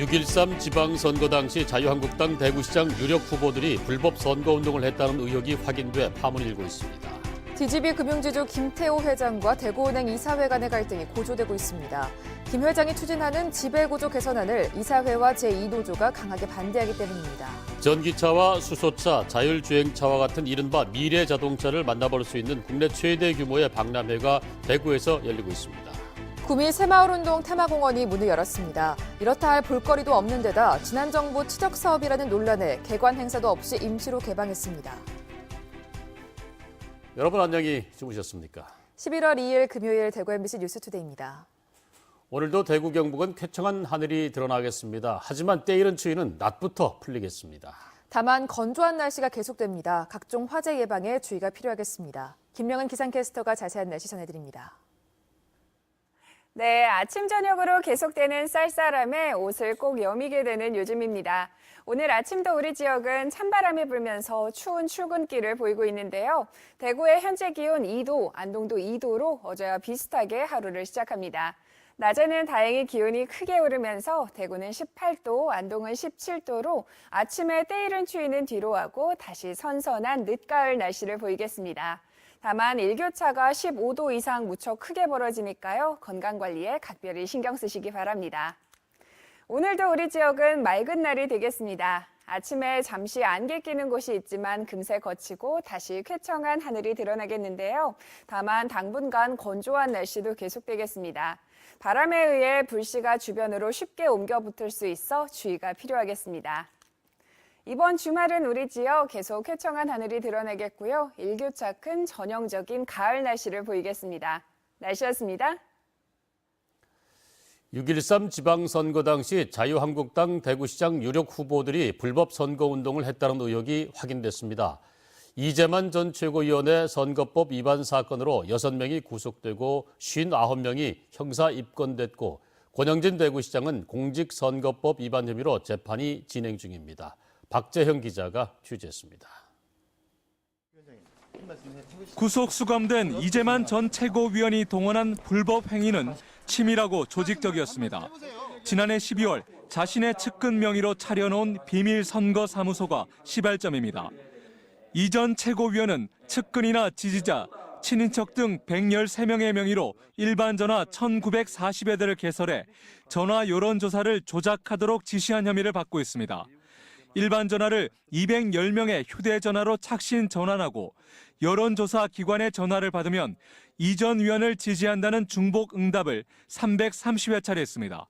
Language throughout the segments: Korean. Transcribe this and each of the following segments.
6.13 지방선거 당시 자유한국당 대구시장 유력 후보들이 불법 선거운동을 했다는 의혹이 확인돼 파문이 일고 있습니다. DGB 금융지주 김태호 회장과 대구은행 이사회 간의 갈등이 고조되고 있습니다. 김 회장이 추진하는 지배구조 개선안을 이사회와 제2노조가 강하게 반대하기 때문입니다. 전기차와 수소차, 자율주행차와 같은 이른바 미래자동차를 만나볼 수 있는 국내 최대 규모의 박람회가 대구에서 열리고 있습니다. 구미 새마을운동 테마공원이 문을 열었습니다. 이렇다 할 볼거리도 없는 데다 지난 정부 추적 사업이라는 논란에 개관 행사도 없이 임시로 개방했습니다. 여러분 안녕히 주무셨습니까? 11월 2일 금요일 대구 MBC 뉴스투데이입니다. 오늘도 대구 경북은 쾌청한 하늘이 드러나겠습니다. 하지만 때이른 추위는 낮부터 풀리겠습니다. 다만 건조한 날씨가 계속됩니다. 각종 화재 예방에 주의가 필요하겠습니다. 김명은 기상캐스터가 자세한 날씨 전해드립니다. 네, 아침 저녁으로 계속되는 쌀쌀함에 옷을 꼭 여미게 되는 요즘입니다. 오늘 아침도 우리 지역은 찬바람이 불면서 추운 출근길을 보이고 있는데요. 대구의 현재 기온 2도, 안동도 2도로 어제와 비슷하게 하루를 시작합니다. 낮에는 다행히 기온이 크게 오르면서 대구는 18도, 안동은 17도로 아침에 때이른 추위는 뒤로 하고 다시 선선한 늦가을 날씨를 보이겠습니다. 다만 일교차가 15도 이상 무척 크게 벌어지니까요. 건강관리에 각별히 신경 쓰시기 바랍니다. 오늘도 우리 지역은 맑은 날이 되겠습니다. 아침에 잠시 안개 끼는 곳이 있지만 금세 거치고 다시 쾌청한 하늘이 드러나겠는데요. 다만 당분간 건조한 날씨도 계속되겠습니다. 바람에 의해 불씨가 주변으로 쉽게 옮겨 붙을 수 있어 주의가 필요하겠습니다. 이번 주말은 우리 지역 계속 쾌청한 하늘이 드러나겠고요. 일교차 큰 전형적인 가을 날씨를 보이겠습니다. 날씨였습니다. 6.13 지방선거 당시 자유한국당 대구시장 유력 후보들이 불법 선거운동을 했다는 의혹이 확인됐습니다. 이재만 전 최고위원의 선거법 위반 사건으로 6명이 구속되고 59명이 형사 입건됐고 권영진 대구시장은 공직선거법 위반 혐의로 재판이 진행 중입니다. 박재형 기자가 취재했습니다. 구속 수감된 이재만 전 최고위원이 동원한 불법 행위는 치밀하고 조직적이었습니다. 지난해 12월 자신의 측근 명의로 차려놓은 비밀 선거 사무소가 시발점입니다. 이 전 최고위원은 측근이나 지지자, 친인척 등 113명의 명의로 일반 전화 1940여 대를 개설해 전화 여론조사를 조작하도록 지시한 혐의를 받고 있습니다. 일반 전화를 210명의 휴대전화로 착신 전환하고 여론조사 기관의 전화를 받으면 이 전 위원을 지지한다는 중복 응답을 330여 차례 했습니다.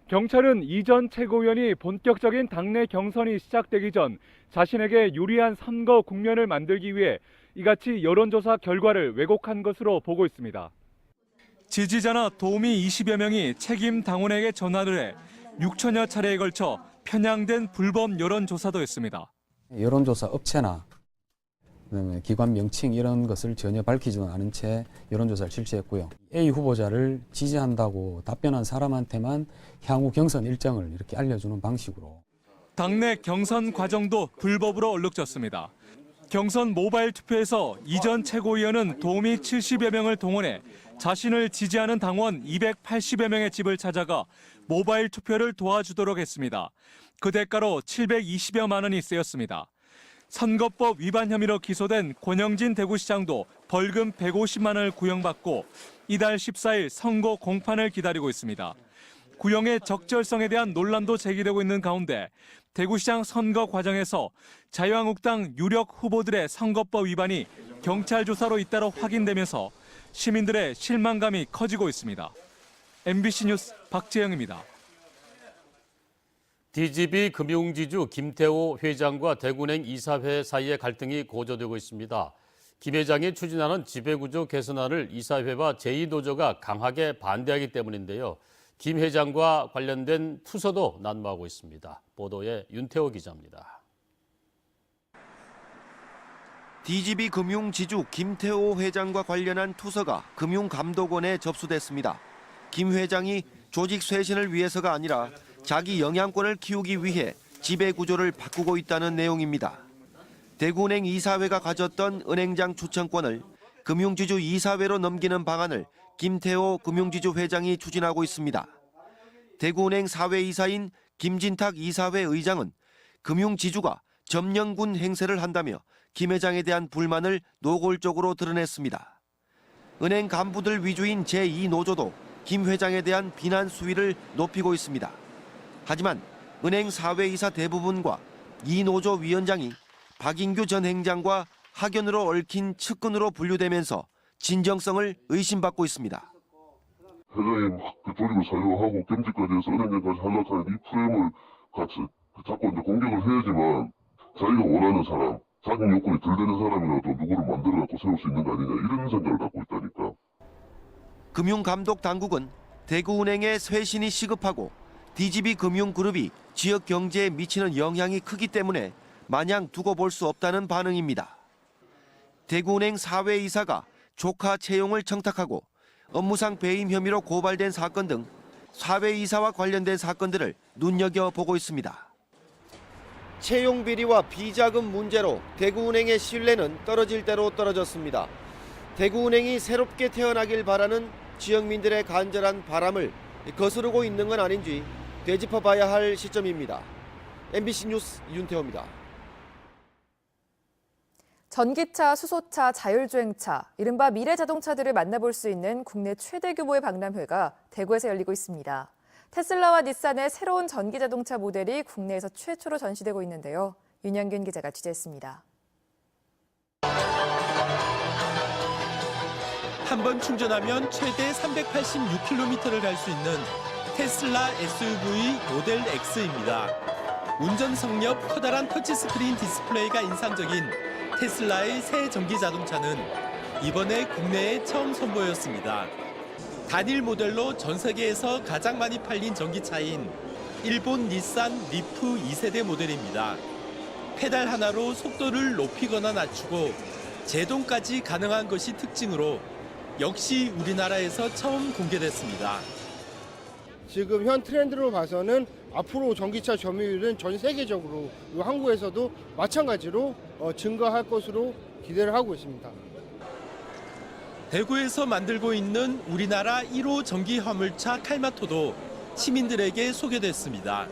경찰은 이 전 최고위원이 본격적인 당내 경선이 시작되기 전 자신에게 유리한 선거 국면을 만들기 위해 이같이 여론조사 결과를 왜곡한 것으로 보고 있습니다. 지지자나 도우미 20여 명이 책임 당원에게 전화를 해 6천여 차례에 걸쳐 편향된 불법 여론조사도 했습니다. 여론조사 업체나 그다음에 기관 명칭 이런 것을 전혀 밝히지도 않은 채 여론조사를 실시했고요. A 후보자를 지지한다고 답변한 사람한테만 향후 경선 일정을 이렇게 알려주는 방식으로. 당내 경선 과정도 불법으로 얼룩졌습니다. 경선 모바일 투표에서 이 전 최고위원은 도우미 70여 명을 동원해 자신을 지지하는 당원 280여 명의 집을 찾아가 모바일 투표를 도와주도록 했습니다. 그 대가로 720여만 원이 쓰였습니다. 선거법 위반 혐의로 기소된 권영진 대구시장도 벌금 150만 원을 구형받고 이달 14일 선거 공판을 기다리고 있습니다. 구형의 적절성에 대한 논란도 제기되고 있는 가운데 대구시장 선거 과정에서 자유한국당 유력 후보들의 선거법 위반이 경찰 조사로 잇따라 확인되면서 시민들의 실망감이 커지고 있습니다. MBC 뉴스 박재영입니다. DGB 금융지주 김태호 회장과 대구은행 이사회 사이의 갈등이 고조되고 있습니다. 김 회장이 추진하는 지배구조 개선안을 이사회와 제2노조가 강하게 반대하기 때문인데요. 김 회장과 관련된 투서도 난무하고 있습니다. 보도에 윤태호 기자입니다. DGB 금융지주 김태호 회장과 관련한 투서가 금융감독원에 접수됐습니다. 김 회장이 조직 쇄신을 위해서가 아니라 자기 영향권을 키우기 위해 지배구조를 바꾸고 있다는 내용입니다. 대구은행 이사회가 가졌던 은행장 추천권을 금융지주 이사회로 넘기는 방안을 김태호 금융지주 회장이 추진하고 있습니다. 대구은행 사회이사인 김진탁 이사회 의장은 금융지주가 점령군 행세를 한다며 김 회장에 대한 불만을 노골적으로 드러냈습니다. 은행 간부들 위주인 제2노조도 김 회장에 대한 비난 수위를 높이고 있습니다. 하지만 은행 사회이사 대부분과 이 노조 위원장이 박인규 전 행장과 학연으로 얽힌 측근으로 분류되면서 진정성을 의심받고 있습니다. 회장이 막 조직을 사유하고 겸직까지 해서 은행장까지 하락하는 이 프레임을 같이 자꾸 이제 공격을 해야지만 자기가 원하는 사람, 자격 요건이 덜 되는 사람이라도 누구를 만들어갖고 세울 수 있는 거 아니냐 이런 생각을 갖고 있다니까. 금융감독당국은 대구은행의 쇄신이 시급하고 DGB 금융그룹이 지역 경제에 미치는 영향이 크기 때문에 마냥 두고 볼 수 없다는 반응입니다. 대구은행 사회이사가 조카 채용을 청탁하고 업무상 배임 혐의로 고발된 사건 등 사회이사와 관련된 사건들을 눈여겨보고 있습니다. 채용 비리와 비자금 문제로 대구은행의 신뢰는 떨어질 대로 떨어졌습니다. 대구은행이 새롭게 태어나길 바라는 지역민들의 간절한 바람을 거스르고 있는 건 아닌지 되짚어봐야 할 시점입니다. MBC 뉴스 윤태호입니다. 전기차, 수소차, 자율주행차, 이른바 미래자동차들을 만나볼 수 있는 국내 최대 규모의 박람회가 대구에서 열리고 있습니다. 테슬라와 닛산의 새로운 전기자동차 모델이 국내에서 최초로 전시되고 있는데요. 윤영균 기자가 취재했습니다. 한 번 충전하면 최대 386km를 갈 수 있는 테슬라 SUV 모델 X입니다. 운전 성력, 커다란 터치스크린 디스플레이가 인상적인 테슬라의 새 전기자동차는 이번에 국내에 처음 선보였습니다. 단일 모델로 전 세계에서 가장 많이 팔린 전기차인 일본 닛산 리프 2세대 모델입니다. 페달 하나로 속도를 높이거나 낮추고 제동까지 가능한 것이 특징으로 역시 우리나라에서 처음 공개됐습니다. 지금 현 트렌드로 봐서는 앞으로 전기차 점유율은 전 세계적으로 한국에서도 마찬가지로 증가할 것으로 기대를 하고 있습니다. 대구에서 만들고 있는 우리나라 1호 전기 화물차 칼마토도 시민들에게 소개됐습니다.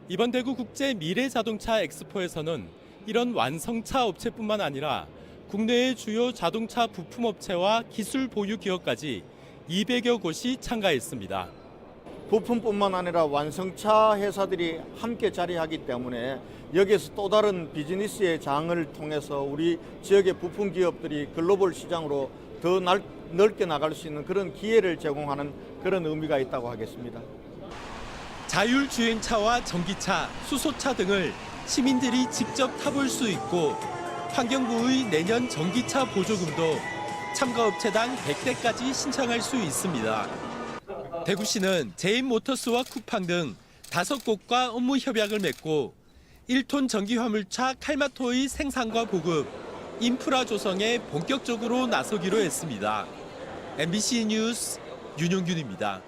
이번 대구 국제 미래자동차 엑스포에서는 이런 완성차 업체뿐만 아니라 국내의 주요 자동차 부품업체와 기술 보유 기업까지 200여 곳이 참가했습니다. 부품뿐만 아니라 완성차 회사들이 함께 자리하기 때문에 여기에서 또 다른 비즈니스의 장을 통해서 우리 지역의 부품 기업들이 글로벌 시장으로 더 넓게 나갈 수 있는 그런 기회를 제공하는 그런 의미가 있다고 하겠습니다. 자율주행차와 전기차, 수소차 등을 시민들이 직접 타볼 수 있고 환경부의 내년 전기차 보조금도 참가업체당 100대까지 신청할 수 있습니다. 대구시는 제인모터스와 쿠팡 등 5곳과 업무 협약을 맺고 1톤 전기화물차 칼마토의 생산과 보급, 인프라 조성에 본격적으로 나서기로 했습니다. MBC 뉴스 윤용균입니다.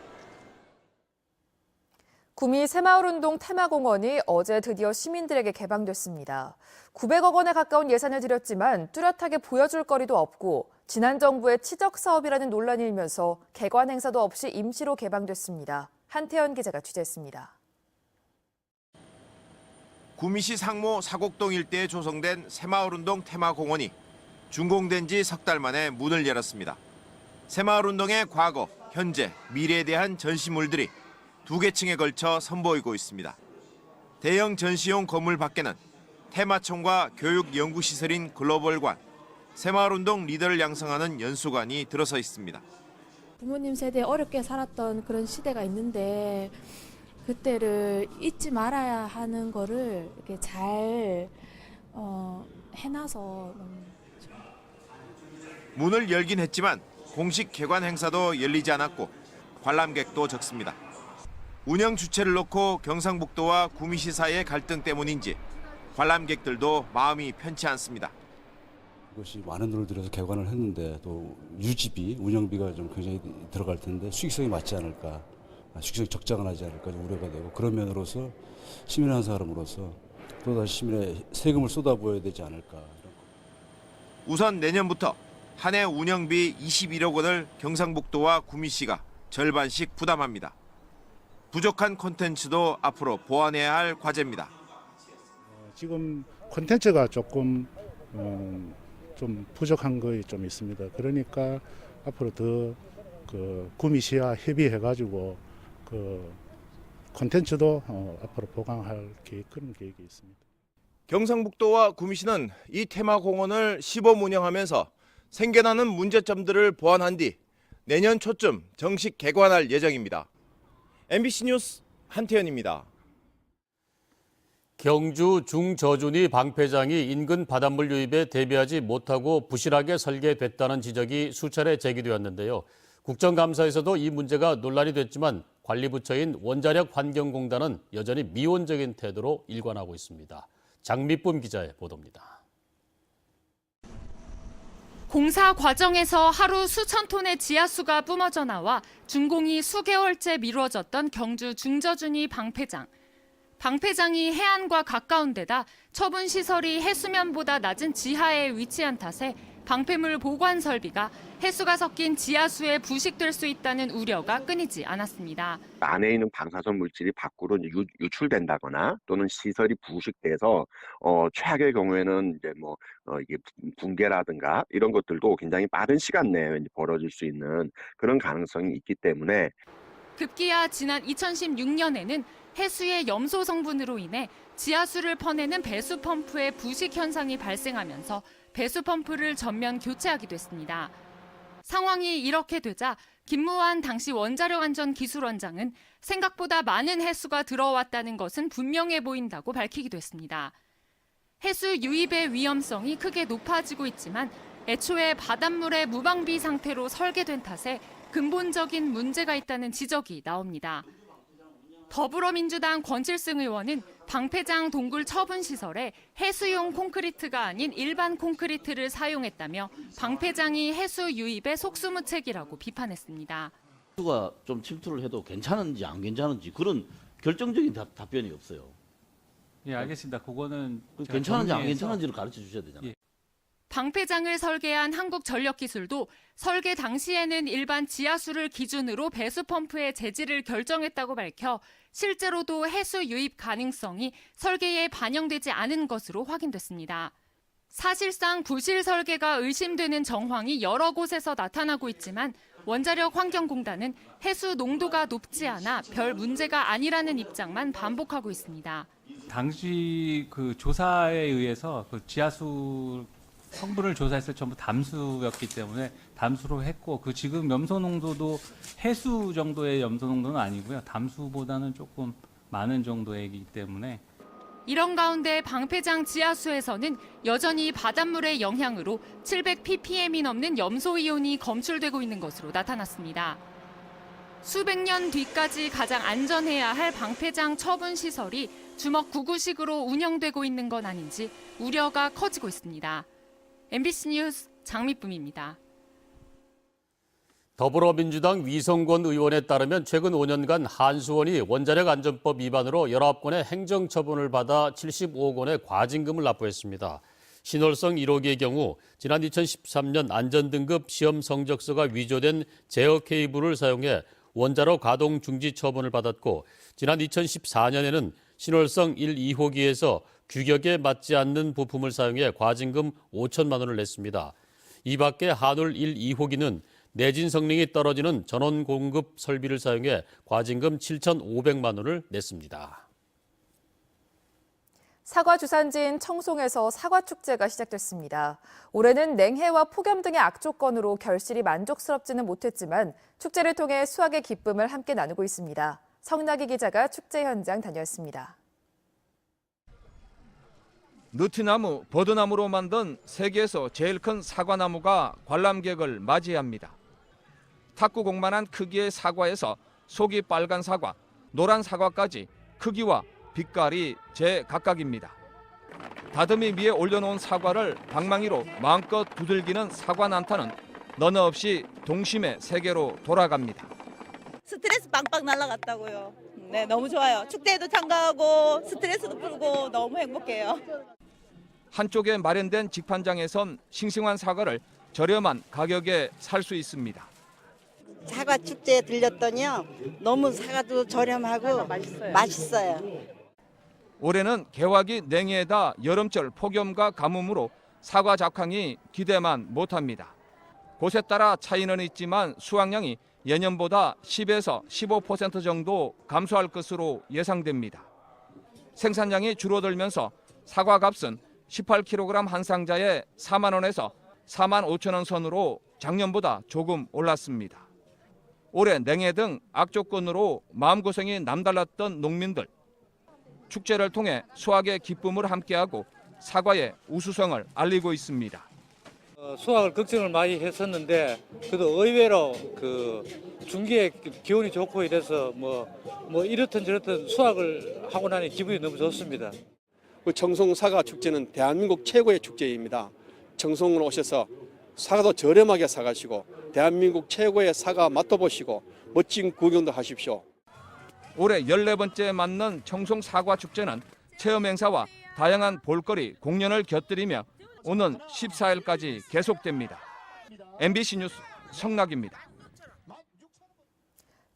구미 새마을운동 테마공원이 어제 드디어 시민들에게 개방됐습니다. 900억 원에 가까운 예산을 들였지만 뚜렷하게 보여줄 거리도 없고 지난 정부의 치적 사업이라는 논란이 일면서 개관 행사도 없이 임시로 개방됐습니다. 한태현 기자가 취재했습니다. 구미시 상모 사곡동 일대에 조성된 새마을운동 테마공원이 준공된 지 석 달 만에 문을 열었습니다. 새마을운동의 과거, 현재, 미래에 대한 전시물들이 2개 층에 걸쳐 선보이고 있습니다. 대형 전시용 건물 밖에는 테마청과 교육연구시설인 글로벌관, 새마을운동 리더를 양성하는 연수관이 들어서 있습니다. 부모님 세대에 어렵게 살았던 그런 시대가 있는데 그때를 잊지 말아야 하는 거를 이렇게 잘 해놔서 문을 열긴 했지만 공식 개관 행사도 열리지 않았고 관람객도 적습니다. 운영 주체를 놓고 경상북도와 구미시 사이의 갈등 때문인지 관람객들도 마음이 편치 않습니다. 이것이 많은 돈을 들여서 개관을 했는데 또 유지비, 운영비가 좀 굉장히 들어갈 텐데 수익성이 맞지 않을까, 수익성이 적정하지 않을까 좀 우려가 되고 그런 면으로서 시민 한 사람으로서 또다시 시민의 세금을 쏟아부어야 되지 않을까. 우선 내년부터 한 해 운영비 21억 원을 경상북도와 구미시가 절반씩 부담합니다. 부족한 콘텐츠도 앞으로 보완해야 할 과제입니다. 지금 콘텐츠가 조금 좀 부족한 것이 좀 있습니다. 그러니까 앞으로 더 구미시와 협의해가지고 콘텐츠도 앞으로 보강할 그런 계획이 있습니다. 경상북도와 구미시는 이 테마공원을 시범 운영하면서 생겨나는 문제점들을 보완한 뒤 내년 초쯤 정식 개관할 예정입니다. MBC 뉴스 한태현입니다. 경주 중저준이 방패장이 인근 바닷물 유입에 대비하지 못하고 부실하게 설계됐다는 지적이 수차례 제기되었는데요. 국정감사에서도 이 문제가 논란이 됐지만 관리부처인 원자력 환경공단은 여전히 미온적인 태도로 일관하고 있습니다. 장미쁨 기자의 보도입니다. 공사 과정에서 하루 수천 톤의 지하수가 뿜어져 나와 준공이 수개월째 미뤄졌던 경주 중저준이 방패장. 방패장이 해안과 가까운 데다 처분 시설이 해수면보다 낮은 지하에 위치한 탓에 방패물 보관 설비가 해수가 섞인 지하수에 부식될 수 있다는 우려가 끊이지 않았습니다. 안에 있는 방사선 물질이 밖으로 유출된다거나 또는 시설이 부식돼서 최악의 경우에는 이제 이게 붕괴라든가 이런 것들도 굉장히 빠른 시간 내에 벌어질 수 있는 그런 가능성이 있기 때문에 급기야 지난 2016년에는 해수의 염소 성분으로 인해 지하수를 퍼내는 배수 펌프의 부식 현상이 발생하면서 배수 펌프를 전면 교체하기도 했습니다. 상황이 이렇게 되자 김무환 당시 원자력안전기술원장은 생각보다 많은 해수가 들어왔다는 것은 분명해 보인다고 밝히기도 했습니다. 해수 유입의 위험성이 크게 높아지고 있지만 애초에 바닷물의 무방비 상태로 설계된 탓에 근본적인 문제가 있다는 지적이 나옵니다. 더불어민주당 권칠승 의원은 방패장 동굴 처분 시설에 해수용 콘크리트가 아닌 일반 콘크리트를 사용했다며 방패장이 해수 유입의 속수무책이라고 비판했습니다. 해수가 좀 침투를 해도 괜찮은지 안 괜찮은지 그런 결정적인 답변이 없어요. 예, 알겠습니다. 그거는 괜찮은지 안 괜찮은지를 가르쳐 주셔야 되잖아요. 예. 방패장을 설계한 한국전력기술도 설계 당시에는 일반 지하수를 기준으로 배수 펌프의 재질을 결정했다고 밝혀 실제로도 해수 유입 가능성이 설계에 반영되지 않은 것으로 확인됐습니다. 사실상 부실 설계가 의심되는 정황이 여러 곳에서 나타나고 있지만 원자력 환경공단은 해수 농도가 높지 않아 별 문제가 아니라는 입장만 반복하고 있습니다. 당시 그 조사에 의해서 그 지하수 성분을 조사했을 때 전부 담수였기 때문에 담수로 했고 그 지금 염소 농도도 해수 정도의 염소 농도는 아니고요. 담수보다는 조금 많은 정도이기 때문에 이런 가운데 방패장 지하수에서는 여전히 바닷물의 영향으로 700ppm이 넘는 염소이온이 검출되고 있는 것으로 나타났습니다. 수백 년 뒤까지 가장 안전해야 할 방패장 처분 시설이 주먹구구식으로 운영되고 있는 건 아닌지 우려가 커지고 있습니다. MBC 뉴스 장미쁨입니다. 더불어민주당 위성권 의원에 따르면 최근 5년간 한수원이 원자력 안전법 위반으로 19건의 행정처분을 받아 75억 원의 과징금을 납부했습니다. 신월성 1호기의 경우 지난 2013년 안전등급 시험 성적서가 위조된 제어 케이블을 사용해 원자로 가동 중지 처분을 받았고 지난 2014년에는 신월성 1, 2호기에서 규격에 맞지 않는 부품을 사용해 과징금 5천만 원을 냈습니다. 이 밖에 한울 1, 2호기는 내진 성능이 떨어지는 전원 공급 설비를 사용해 과징금 7,500만 원을 냈습니다. 사과 주산지인 청송에서 사과축제가 시작됐습니다. 올해는 냉해와 폭염 등의 악조건으로 결실이 만족스럽지는 못했지만 축제를 통해 수확의 기쁨을 함께 나누고 있습니다. 성나기 기자가 축제 현장 다녀왔습니다. 느티나무, 버드나무로 만든 세계에서 제일 큰 사과나무가 관람객을 맞이합니다. 탁구공만한 크기의 사과에서 속이 빨간 사과, 노란 사과까지 크기와 빛깔이 제각각입니다. 다듬이 위에 올려놓은 사과를 방망이로 마음껏 두들기는 사과 난타는 너너 없이 동심의 세계로 돌아갑니다. 스트레스 빵빵 날아갔다고요. 네, 너무 좋아요. 축제에도 참가하고 스트레스도 풀고 너무 행복해요. 한쪽에 마련된 직판장에선 싱싱한 사과를 저렴한 가격에 살 수 있습니다. 사과 축제에 들렸더니요. 너무 사과도 저렴하고 맛있어요. 올해는 개화기 냉해에다 여름철 폭염과 가뭄으로 사과 작황이 기대만 못합니다. 곳에 따라 차이는 있지만 수확량이 예년보다 10에서 15% 정도 감소할 것으로 예상됩니다. 생산량이 줄어들면서 사과 값은 18kg 한 상자에 4만 원에서 4만 5천 원 선으로 작년보다 조금 올랐습니다. 올해 냉해 등 악조건으로 마음고생이 남달랐던 농민들. 축제를 통해 수확의 기쁨을 함께하고 사과의 우수성을 알리고 있습니다. 수확을 걱정을 많이 했었는데 그래도 의외로 중기에 기온이 좋고 이래서 뭐 이렇든 저렇든 수확을 하고 나니 기분이 너무 좋습니다. 청송 사과 축제는 대한민국 최고의 축제입니다. 청송으로 오셔서 사과도 저렴하게 사가시고 대한민국 최고의 사과 맛도 보시고 멋진 구경도 하십시오. 올해 14번째 맞는 청송 사과 축제는 체험 행사와 다양한 볼거리, 공연을 곁들이며 오는 14일까지 계속됩니다. MBC 뉴스 성락입니다.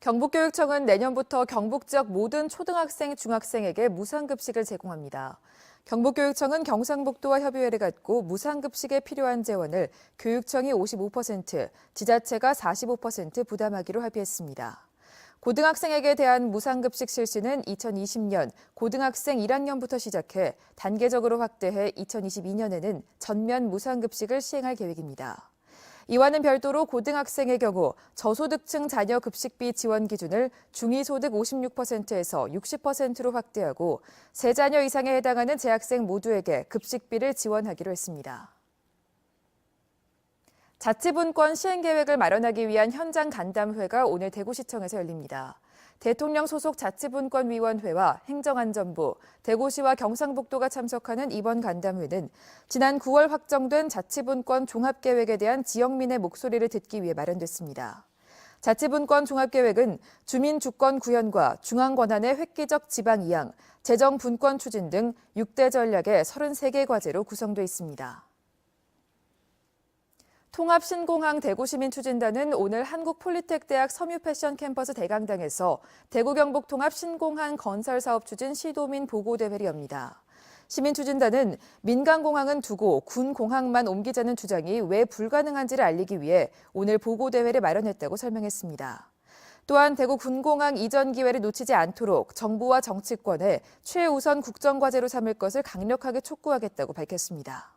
경북교육청은 내년부터 경북 지역 모든 초등학생, 중학생에게 무상급식을 제공합니다. 경북교육청은 경상북도와 협의회를 갖고 무상급식에 필요한 재원을 교육청이 55%, 지자체가 45% 부담하기로 합의했습니다. 고등학생에게 대한 무상급식 실시는 2020년 고등학생 1학년부터 시작해 단계적으로 확대해 2022년에는 전면 무상급식을 시행할 계획입니다. 이와는 별도로 고등학생의 경우 저소득층 자녀 급식비 지원 기준을 중위소득 56%에서 60%로 확대하고 세 자녀 이상에 해당하는 재학생 모두에게 급식비를 지원하기로 했습니다. 자치분권 시행계획을 마련하기 위한 현장 간담회가 오늘 대구시청에서 열립니다. 대통령 소속 자치분권위원회와 행정안전부, 대구시와 경상북도가 참석하는 이번 간담회는 지난 9월 확정된 자치분권 종합계획에 대한 지역민의 목소리를 듣기 위해 마련됐습니다. 자치분권 종합계획은 주민 주권 구현과 중앙 권한의 획기적 지방 이양, 재정 분권 추진 등 6대 전략의 33개 과제로 구성돼 있습니다. 통합신공항 대구시민추진단은 오늘 한국폴리텍대학 섬유패션 캠퍼스 대강당에서 대구경북 통합신공항 건설사업 추진 시도민 보고대회를 엽니다. 시민추진단은 민간공항은 두고 군공항만 옮기자는 주장이 왜 불가능한지를 알리기 위해 오늘 보고대회를 마련했다고 설명했습니다. 또한 대구 군공항 이전 기회를 놓치지 않도록 정부와 정치권에 최우선 국정과제로 삼을 것을 강력하게 촉구하겠다고 밝혔습니다.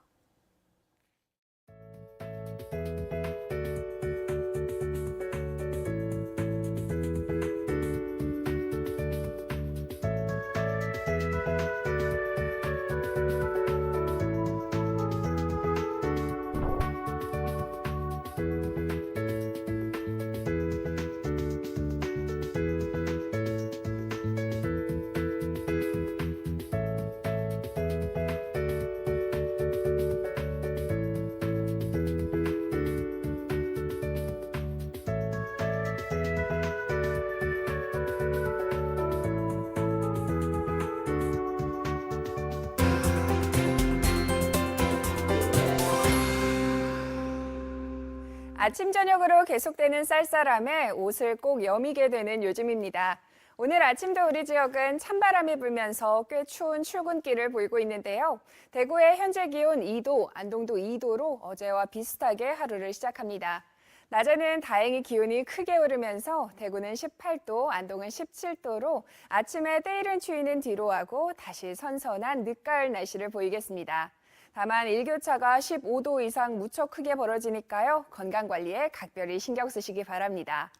아침 저녁으로 계속되는 쌀쌀함에 옷을 꼭 여미게 되는 요즘입니다. 오늘 아침도 우리 지역은 찬바람이 불면서 꽤 추운 출근길을 보이고 있는데요. 대구의 현재 기온 2도, 안동도 2도로 어제와 비슷하게 하루를 시작합니다. 낮에는 다행히 기온이 크게 오르면서 대구는 18도, 안동은 17도로 아침에 때이른 추위는 뒤로하고 다시 선선한 늦가을 날씨를 보이겠습니다. 다만 일교차가 15도 이상 무척 크게 벌어지니까요. 건강관리에 각별히 신경 쓰시기 바랍니다.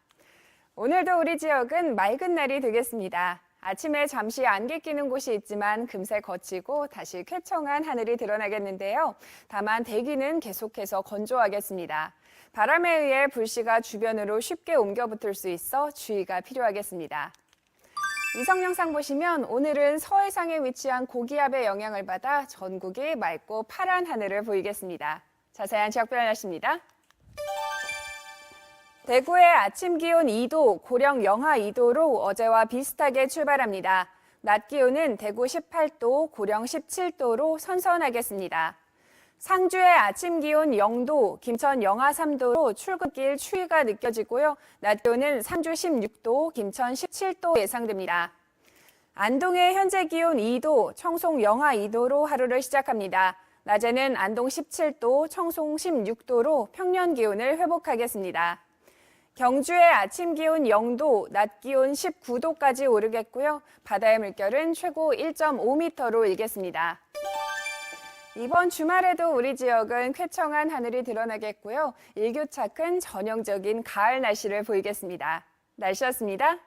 오늘도 우리 지역은 맑은 날이 되겠습니다. 아침에 잠시 안개 끼는 곳이 있지만 금세 거치고 다시 쾌청한 하늘이 드러나겠는데요. 다만 대기는 계속해서 건조하겠습니다. 바람에 의해 불씨가 주변으로 쉽게 옮겨 붙을 수 있어 주의가 필요하겠습니다. 위성 영상 보시면 오늘은 서해상에 위치한 고기압의 영향을 받아 전국이 맑고 파란 하늘을 보이겠습니다. 자세한 지역별 날씨입니다. 대구의 아침 기온 2도, 고령 영하 2도로 어제와 비슷하게 출발합니다. 낮 기온은 대구 18도, 고령 17도로 선선하겠습니다. 상주의 아침 기온 0도, 김천 영하 3도로 출근길 추위가 느껴지고요. 낮 기온은 상주 16도, 김천 17도 예상됩니다. 안동의 현재 기온 2도, 청송 영하 2도로 하루를 시작합니다. 낮에는 안동 17도, 청송 16도로 평년 기온을 회복하겠습니다. 경주의 아침 기온 0도, 낮 기온 19도까지 오르겠고요. 바다의 물결은 최고 1.5m로 일겠습니다. 이번 주말에도 우리 지역은 쾌청한 하늘이 드러나겠고요. 일교차큰 전형적인 가을 날씨를 보이겠습니다. 날씨였습니다.